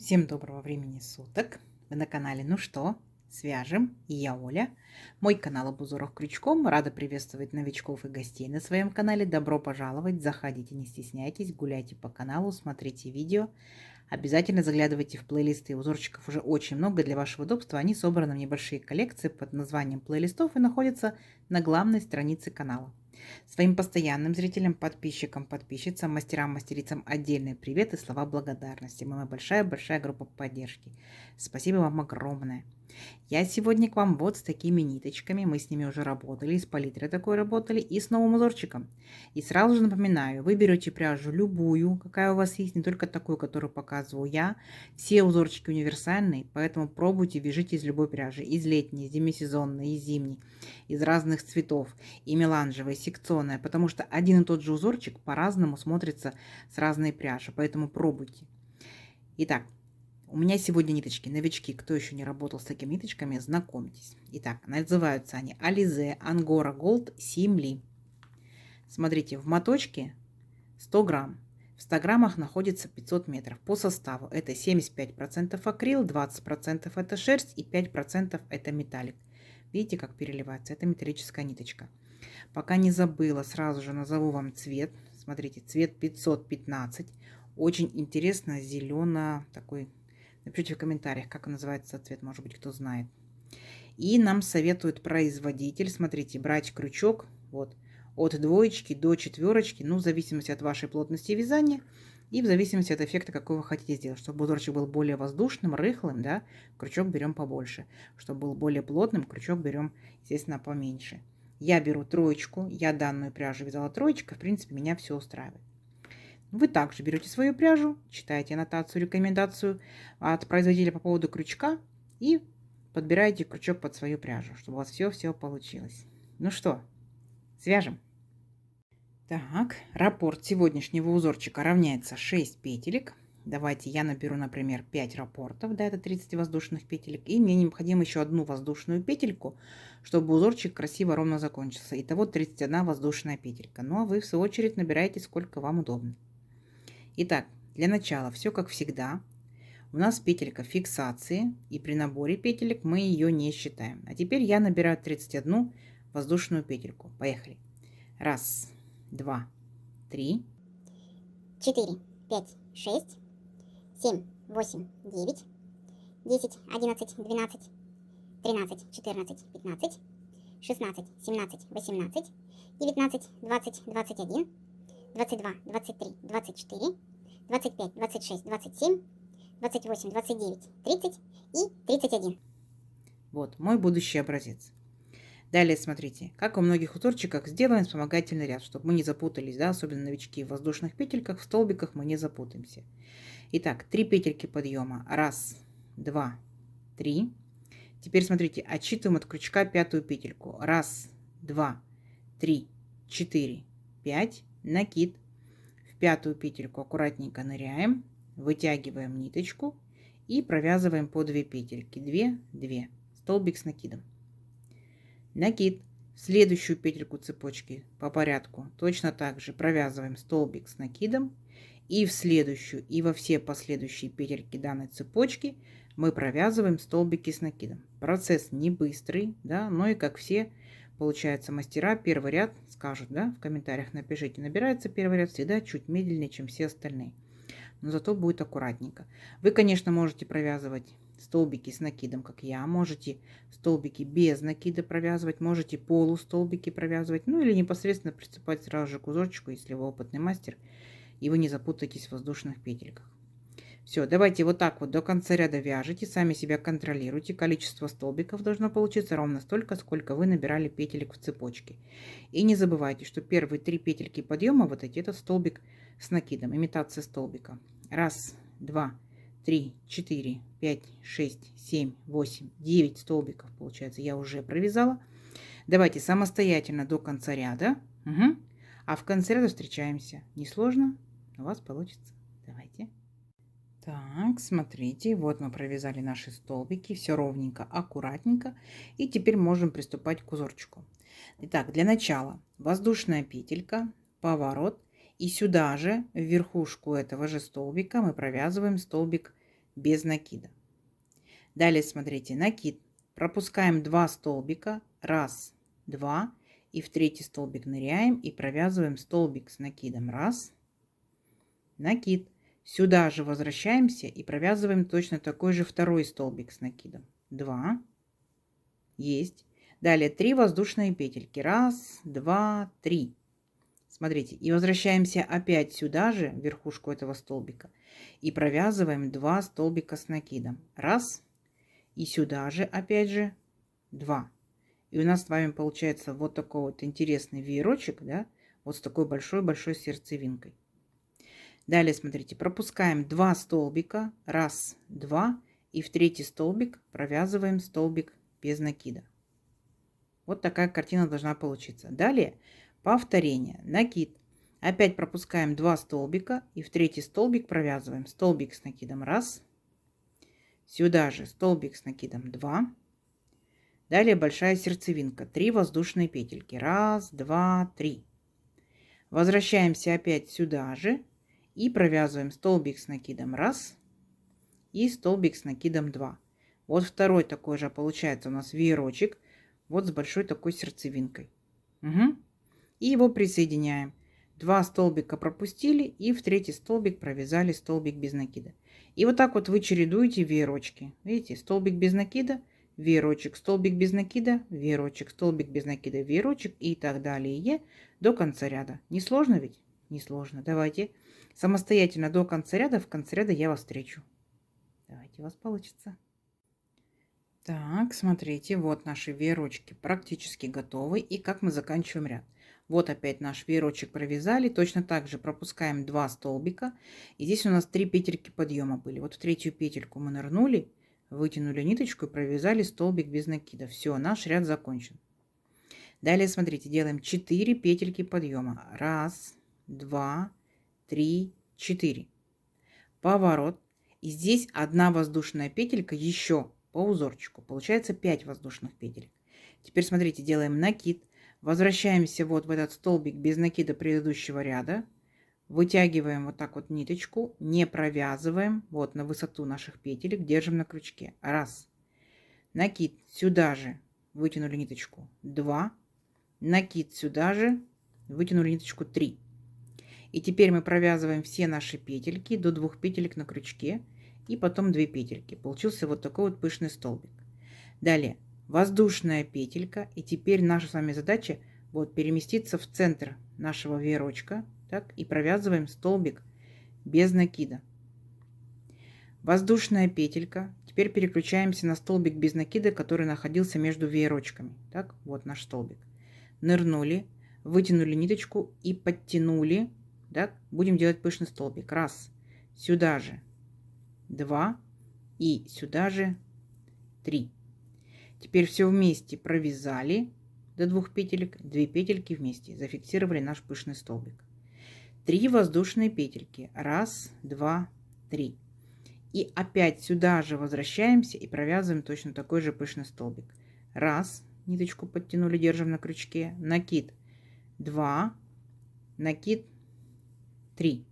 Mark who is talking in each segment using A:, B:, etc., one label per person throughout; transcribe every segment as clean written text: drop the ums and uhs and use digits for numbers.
A: Всем доброго времени суток! Вы на канале «Ну что, свяжем?» И я Оля. Мой канал об узорах крючком. Рада приветствовать новичков и гостей на своем канале. Добро пожаловать! Заходите, не стесняйтесь, гуляйте по каналу, смотрите видео. Обязательно заглядывайте в плейлисты. Узорчиков уже очень много для вашего удобства. Они собраны в небольшие коллекции под названием плейлистов и находятся на главной странице канала. Своим постоянным зрителям, подписчикам, подписчицам, мастерам, мастерицам отдельный привет и слова благодарности. Моя большая группа поддержки. Спасибо вам огромное. Я сегодня к вам вот с такими ниточками. Мы с ними уже работали, с палитрой такой работали и с новым узорчиком. И сразу же напоминаю, вы берете пряжу любую, какая у вас есть, не только такую, которую показываю я. Все узорчики универсальные, поэтому пробуйте, вяжите из любой пряжи. Из летней, из демисезонной, из зимней, из разных цветов. И меланжевая, и секционная, потому что один и тот же узорчик по-разному смотрится с разной пряжи. Поэтому пробуйте. Итак. У меня сегодня ниточки. Новички, кто еще не работал с такими ниточками, знакомьтесь. Итак, называются они Alize Angora Gold Simli. Смотрите, в моточке 100 грамм. В 100 граммах находится 500 метров. По составу это 75% акрил, 20% это шерсть и 5% это металлик. Видите, как переливается? Это металлическая ниточка. Пока не забыла, сразу же назову вам цвет. Смотрите, цвет 515. Очень интересно, зелено такой. Напишите в комментариях, как называется цвет, может быть, кто знает. И нам советует производитель, смотрите, брать крючок вот от двоечки до четверочки, ну, в зависимости от вашей плотности вязания и в зависимости от эффекта, какой вы хотите сделать. Чтобы узорчик был более воздушным, рыхлым, да, крючок берем побольше. Чтобы был более плотным, крючок берем, естественно, поменьше. Я беру троечку, я данную пряжу вязала троечка, в принципе, меня все устраивает. Вы также берете свою пряжу, читаете аннотацию, рекомендацию от производителя по поводу крючка и подбираете крючок под свою пряжу, чтобы у вас все получилось. Ну что, свяжем. Так, раппорт сегодняшнего узорчика равняется 6 петелек. Давайте я наберу, например, 5 раппортов, да, это 30 воздушных петелек. И мне необходимо еще одну воздушную петельку, чтобы узорчик красиво ровно закончился. Итого 31 воздушная петелька. Ну а вы в свою очередь набираете сколько вам удобно. Итак, для начала все как всегда. У нас петелька фиксации, и при наборе петелек мы ее не считаем. А теперь я набираю 31 воздушную петельку. Поехали. 1, 2, 3,
B: 4, 5, 6, 7, 8, 9, 10, 11, 12, 13, 14, 15, 16, 17, 18, 19, 20, 21, 22, 23, 24, 25, 26, 27, 28, 29, 30 и 31.
A: Вот мой будущий образец. Далее смотрите, как у многих узорчиках сделаем вспомогательный ряд, чтобы мы не запутались, да, особенно новички в воздушных петельках, в столбиках мы не запутаемся. Итак, 3 петельки подъема. 1, 2, 3. Теперь смотрите, отсчитываем от крючка пятую петельку. 1, 2, 3, 4, 5. Накид. В пятую петельку аккуратненько ныряем, вытягиваем ниточку и провязываем по 2 петельки. 2, 2. Столбик с накидом. Накид. В следующую петельку цепочки по порядку точно так же провязываем столбик с накидом. И в следующую, и во все последующие петельки данной цепочки мы провязываем столбики с накидом. Процесс не быстрый, да, но и как все, получается, мастера первый ряд скажут, да, в комментариях напишите, набирается первый ряд всегда чуть медленнее, чем все остальные. Но зато будет аккуратненько. Вы, конечно, можете провязывать столбики с накидом, как я, можете столбики без накида провязывать, можете полустолбики провязывать, ну или непосредственно приступать сразу же к узорчику, если вы опытный мастер, и вы не запутаетесь в воздушных петельках. Все, давайте вот так вот до конца ряда вяжите, сами себя контролируйте. Количество столбиков должно получиться ровно столько, сколько вы набирали петелек в цепочке. И не забывайте, что первые 3 петельки подъема, вот эти, это столбик с накидом, имитация столбика. 1, 2, 3, 4, 5, 6, 7, 8, 9 столбиков, получается, я уже провязала. Давайте самостоятельно до конца ряда. Угу. А в конце ряда встречаемся. Несложно? У вас получится. Давайте. Так, смотрите, вот мы провязали наши столбики, все ровненько, аккуратненько. И теперь можем приступать к узорчику. Итак, для начала воздушная петелька, поворот. И сюда же, в верхушку этого же столбика, мы провязываем столбик без накида. Далее смотрите, накид. Пропускаем 2 столбика, 1, 2, и в третий столбик ныряем и провязываем столбик с накидом, 1, накид. Сюда же возвращаемся и провязываем точно такой же второй столбик с накидом, 2, есть. Далее 3 воздушные петельки, 1, 2, 3. Смотрите, и возвращаемся опять сюда же, в верхушку этого столбика, и провязываем 2 столбика с накидом, 1, и сюда же опять же 2. И у нас с вами получается вот такой вот интересный веерочек, да, вот с такой большой-большой сердцевинкой. Далее смотрите, пропускаем 2 столбика, 1, 2, и в третий столбик провязываем столбик без накида. Вот такая картина должна получиться. Далее повторение, накид. Опять пропускаем 2 столбика и в третий столбик провязываем столбик с накидом, 1, сюда же столбик с накидом, 2. Далее большая сердцевинка, 3 воздушные петельки, 1, 2, 3. Возвращаемся опять сюда же и провязываем столбик с накидом, 1, и столбик с накидом, 2. Вот второй такой же получается у нас веерочек, вот с большой такой сердцевинкой. Угу. И его присоединяем. 2 столбика пропустили и в третий столбик провязали столбик без накида. И вот так вот вы чередуете веерочки. Видите, столбик без накида, веерочек, столбик без накида, веерочек, столбик без накида, веерочек и так далее до конца ряда. Не сложно ведь? Не сложно. Давайте самостоятельно до конца ряда. В конце ряда я вас встречу. Давайте, у вас получится. Так, смотрите, вот наши веерочки практически готовы. И как мы заканчиваем ряд. Вот опять наш веерочек провязали. Точно так же пропускаем 2 столбика. И здесь у нас 3 петельки подъема были. Вот в третью петельку мы нырнули, вытянули ниточку и провязали столбик без накида. Все, наш ряд закончен. Далее, смотрите, делаем 4 петельки подъема. 1, 2, 3, 4. Поворот. И здесь 1 воздушная петелька еще по узорчику. Получается 5 воздушных петель. Теперь смотрите, делаем накид. Возвращаемся вот в этот столбик без накида предыдущего ряда. Вытягиваем вот так вот ниточку, не провязываем. Вот на высоту наших петелек держим на крючке. 1. Накид сюда же, вытянули ниточку. 2. Накид сюда же, вытянули ниточку. 3. И теперь мы провязываем все наши петельки до 2 петелек на крючке. И потом 2 петельки. Получился вот такой вот пышный столбик. Далее воздушная петелька. И теперь наша с вами задача вот переместиться в центр нашего веерочка. Так, и провязываем столбик без накида. Воздушная петелька. Теперь переключаемся на столбик без накида, который находился между веерочками. Так, вот наш столбик. Нырнули, вытянули ниточку и подтянули. Так, будем делать пышный столбик. 1, сюда же 2 и сюда же 3. Теперь все вместе провязали до 2 петелек, 2 петельки вместе, зафиксировали наш пышный столбик. 3 воздушные петельки, 1, 2, 3. И опять сюда же возвращаемся и провязываем точно такой же пышный столбик. 1, ниточку подтянули, держим на крючке, накид 2, накид 3.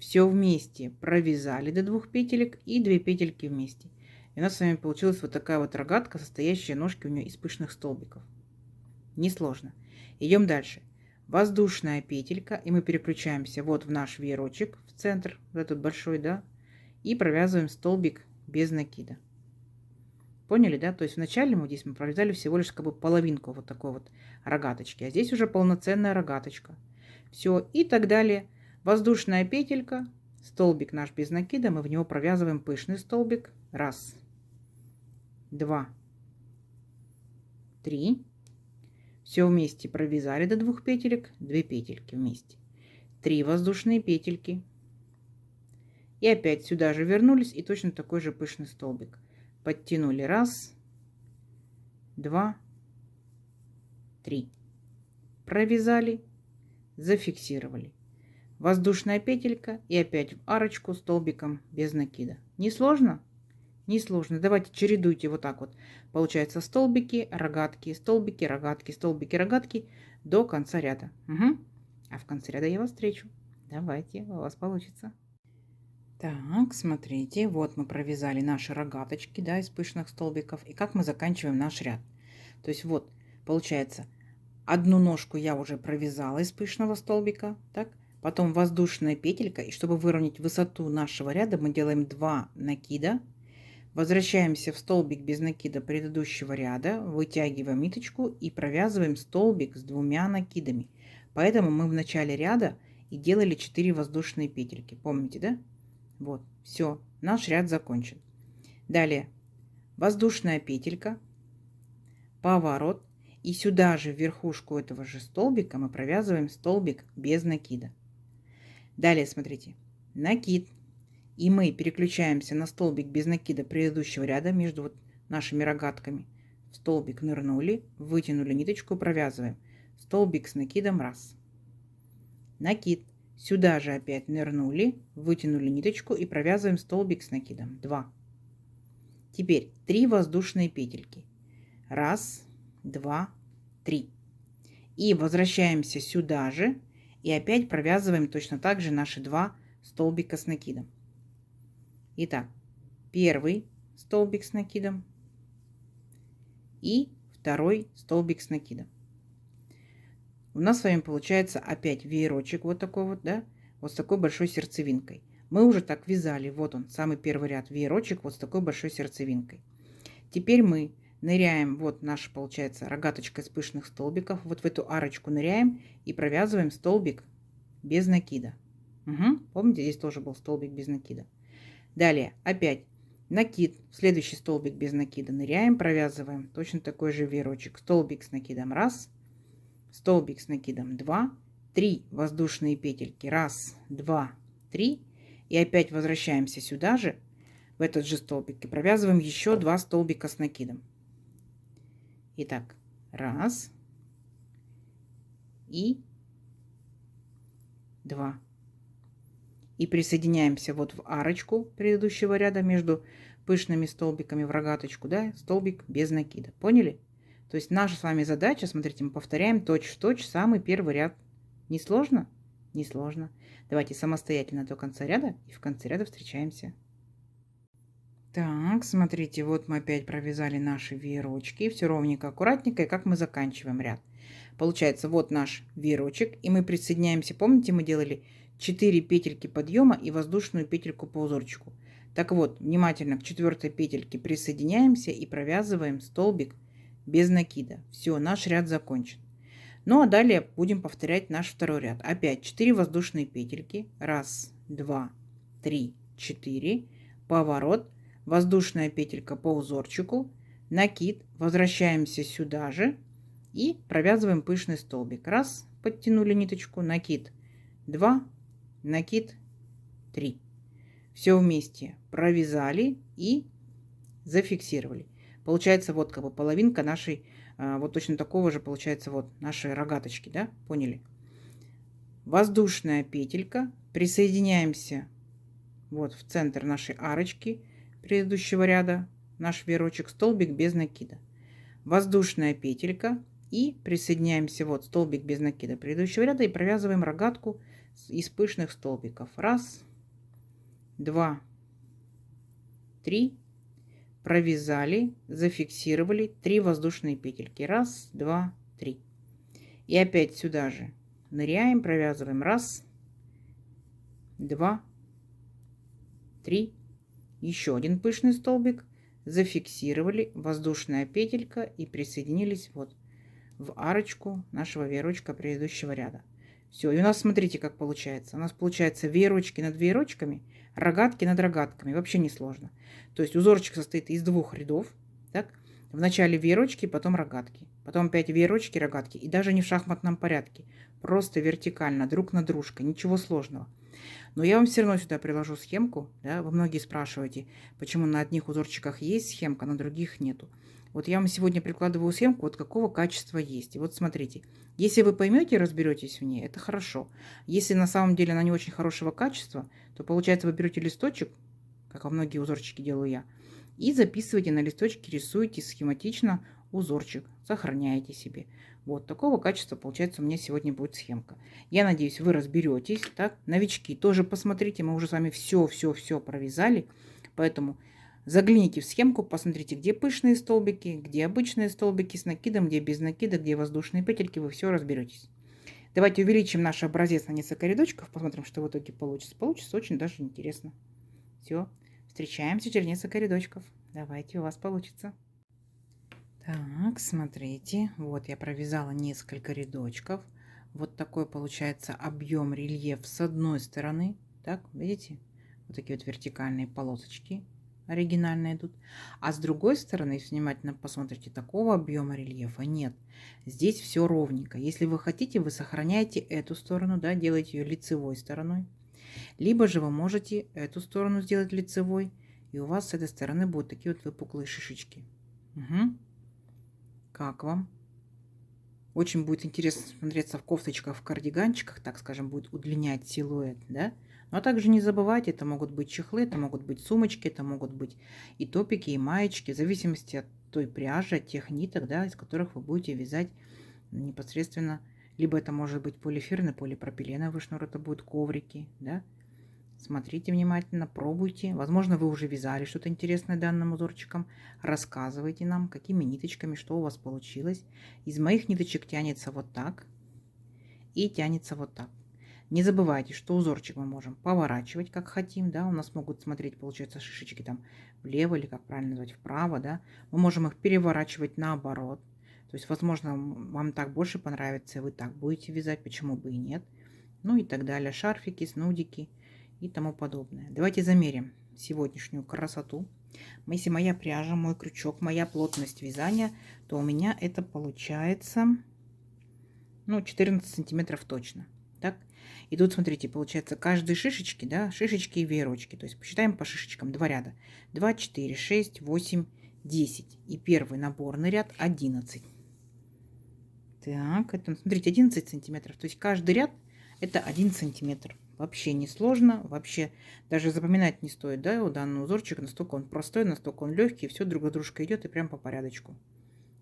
A: Все вместе провязали до 2 петелек и 2 петельки вместе. И у нас с вами получилась вот такая вот рогатка, состоящая ножки у нее из пышных столбиков. Несложно. Идем дальше. Воздушная петелька, и мы переключаемся вот в наш веерочек, в центр, в этот большой, да, и провязываем столбик без накида. Поняли, да? То есть вначале мы провязали всего лишь как бы половинку вот такой вот рогаточки, а здесь уже полноценная рогаточка. Все, и так далее. Воздушная петелька, столбик наш без накида, мы в него провязываем пышный столбик. 1, 2, 3. Все вместе провязали до 2 петелек, 2 петельки вместе. 3 воздушные петельки. И опять сюда же вернулись и точно такой же пышный столбик. Подтянули 1, 2, 3. Провязали, зафиксировали. Воздушная петелька и опять в арочку столбиком без накида. Не сложно? Не сложно. Давайте чередуйте вот так вот. Получается столбики, рогатки, столбики, рогатки, столбики, рогатки до конца ряда. Угу. А в конце ряда я вас встречу. Давайте, у вас получится. Так, смотрите, вот мы провязали наши рогаточки, да, из пышных столбиков. И как мы заканчиваем наш ряд. То есть вот, получается, одну ножку я уже провязала из пышного столбика, так? Потом воздушная петелька. И чтобы выровнять высоту нашего ряда, мы делаем 2 накида. Возвращаемся в столбик без накида предыдущего ряда, вытягиваем ниточку и провязываем столбик с 2 накидами. Поэтому мы в начале ряда и делали 4 воздушные петельки. Помните, да? Вот, все, наш ряд закончен. Далее воздушная петелька, поворот. И сюда же в верхушку этого же столбика мы провязываем столбик без накида. Далее смотрите, накид. И мы переключаемся на столбик без накида предыдущего ряда между вот нашими рогатками. В столбик нырнули, вытянули ниточку, провязываем. Столбик с накидом раз. Накид. Сюда же опять нырнули, вытянули ниточку и провязываем столбик с накидом 2. Теперь 3 воздушные петельки. 1, 2, 3. И возвращаемся сюда же и опять провязываем точно так же наши 2 столбика с накидом. Итак, первый столбик с накидом и второй столбик с накидом. У нас с вами получается опять веерочек вот такой вот, да, вот с такой большой сердцевинкой. Мы уже так вязали, вот он, самый первый ряд, веерочек вот с такой большой сердцевинкой. Теперь мы ныряем, вот наша получается рогаточка из пышных столбиков, вот в эту арочку ныряем и провязываем столбик без накида. Угу, помните, здесь тоже был столбик без накида. Далее опять накид, в следующий столбик без накида ныряем, провязываем точно такой же веерочек, столбик с накидом 1, столбик с накидом 2, 3 воздушные петельки 1, 2, 3 и опять возвращаемся сюда же, в этот же столбик и провязываем еще 2 столбика с накидом. Итак, 1 и 2. И присоединяемся вот в арочку предыдущего ряда между пышными столбиками в рогаточку, да, столбик без накида. Поняли? То есть наша с вами задача, смотрите, мы повторяем точь-в-точь самый первый ряд. Не сложно? Не сложно. Давайте самостоятельно до конца ряда и в конце ряда встречаемся. Так, смотрите, вот мы опять провязали наши веерочки. Все ровненько, аккуратненько. И как мы заканчиваем ряд. Получается, вот наш веерочек. И мы присоединяемся. Помните, мы делали 4 петельки подъема и воздушную петельку по узорчику. Так вот, внимательно к 4 петельке присоединяемся и провязываем столбик без накида. Все, наш ряд закончен. Ну а далее будем повторять наш второй ряд. Опять 4 воздушные петельки. 1, 2, 3, 4. Поворот. Воздушная петелька по узорчику. Накид. Возвращаемся сюда же. И провязываем пышный столбик. 1, подтянули ниточку. Накид. 2, накид. 3. Все вместе провязали и зафиксировали. Получается вот как бы половинка нашей, вот точно такого же получается вот наши рогаточки, да, поняли? Воздушная петелька, присоединяемся вот в центр нашей арочки предыдущего ряда, наш веерочек, столбик без накида. Воздушная петелька и присоединяемся вот столбик без накида предыдущего ряда и провязываем рогатку из пышных столбиков. 1, 2, 3. Провязали, зафиксировали 3 воздушные петельки. 1, 2, 3. И опять сюда же ныряем, провязываем 1, 2, 3. Еще один пышный столбик. Зафиксировали, воздушная петелька и присоединились вот в арочку нашего веерочка предыдущего ряда. Все, и у нас смотрите, как получается. У нас получается веерочки над веерочками, рогатки над рогатками. Вообще не сложно. То есть узорчик состоит из 2 рядов. Так? В начале веерочки, потом рогатки. Потом опять веерочки, рогатки. И даже не в шахматном порядке. Просто вертикально, друг на дружка. Ничего сложного. Но я вам все равно сюда приложу схемку. Да? Вы многие спрашиваете, почему на одних узорчиках есть схемка, на других нету. Вот я вам сегодня прикладываю схемку, вот какого качества есть. И вот смотрите, если вы поймете и разберетесь в ней, это хорошо. Если на самом деле она не очень хорошего качества, то получается вы берете листочек, как во многие узорчики делаю я, и записываете на листочке, рисуете схематично узорчик, сохраняете себе. Вот такого качества, получается, у меня сегодня будет схемка. Я надеюсь, вы разберетесь. Так, новички, тоже посмотрите, мы уже с вами все провязали. Поэтому загляните в схемку, посмотрите, где пышные столбики, где обычные столбики с накидом, где без накида, где воздушные петельки, вы все разберетесь. Давайте увеличим наш образец на несколько рядочков, посмотрим, что в итоге получится. Получится очень даже интересно. Все, встречаемся через несколько рядочков. Давайте, у вас получится. Так, смотрите, вот я провязала несколько рядочков. Вот такой получается объем рельеф с одной стороны. Так, видите? Вот такие вот вертикальные полосочки оригинальные идут. А с другой стороны, если внимательно посмотрите, такого объема рельефа нет. Здесь все ровненько. Если вы хотите, вы сохраняете эту сторону, да, делаете ее лицевой стороной. Либо же вы можете эту сторону сделать лицевой, и у вас с этой стороны будут такие вот выпуклые шишечки. Угу. Как вам? Очень будет интересно смотреться в кофточках, в кардиганчиках, так скажем, будет удлинять силуэт, да? Но также не забывайте, это могут быть чехлы, это могут быть сумочки, это могут быть и топики, и маечки, в зависимости от той пряжи, от тех ниток, да, из которых вы будете вязать непосредственно. Либо это может быть полиэфирный, полипропиленовый шнур, это будут коврики, да? Смотрите внимательно, пробуйте. Возможно, вы уже вязали что-то интересное данным узорчиком. Рассказывайте нам, какими ниточками, что у вас получилось. Из моих ниточек тянется вот так и тянется вот так. Не забывайте, что узорчик мы можем поворачивать, как хотим, да, у нас могут смотреть, получается, шишечки там влево или, как правильно назвать, вправо, да. Мы можем их переворачивать наоборот. То есть, возможно, вам так больше понравится, и вы так будете вязать, почему бы и нет. Ну и так далее. Шарфики, снудики и тому подобное. Давайте замерим сегодняшнюю красоту. Если моя пряжа, мой крючок, моя плотность вязания, то у меня это получается, ну, 14 сантиметров точно. Так? И тут, смотрите, получается, каждой шишечки, да, шишечки и веерочки. То есть посчитаем по шишечкам 2 ряда. 2, 4, 6, 8, 10. И первый наборный ряд 11. Так, это, смотрите, 11 сантиметров. То есть каждый ряд это 1 сантиметр. Вообще не сложно, вообще даже запоминать не стоит, да, у данного узорчика, настолько он простой, настолько он легкий, все друг за дружкой идет и прям по порядочку.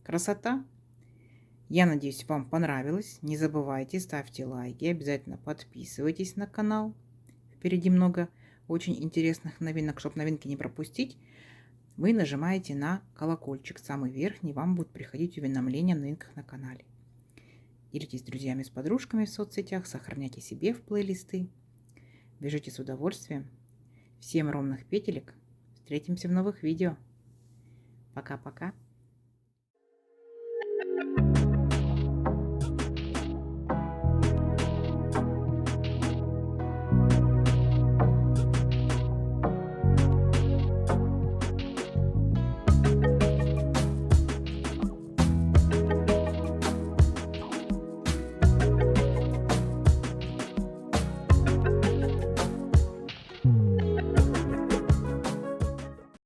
A: Красота! Я надеюсь, вам понравилось. Не забывайте, ставьте лайки, обязательно подписывайтесь на канал. Впереди много очень интересных новинок. Чтобы новинки не пропустить, вы нажимаете на колокольчик, самый верхний, вам будут приходить уведомления о новинках на канале. Делитесь с друзьями, с подружками в соцсетях, сохраняйте себе в плейлисты. Вяжите с удовольствием. Всем ровных петелек. Встретимся в новых видео. Пока-пока.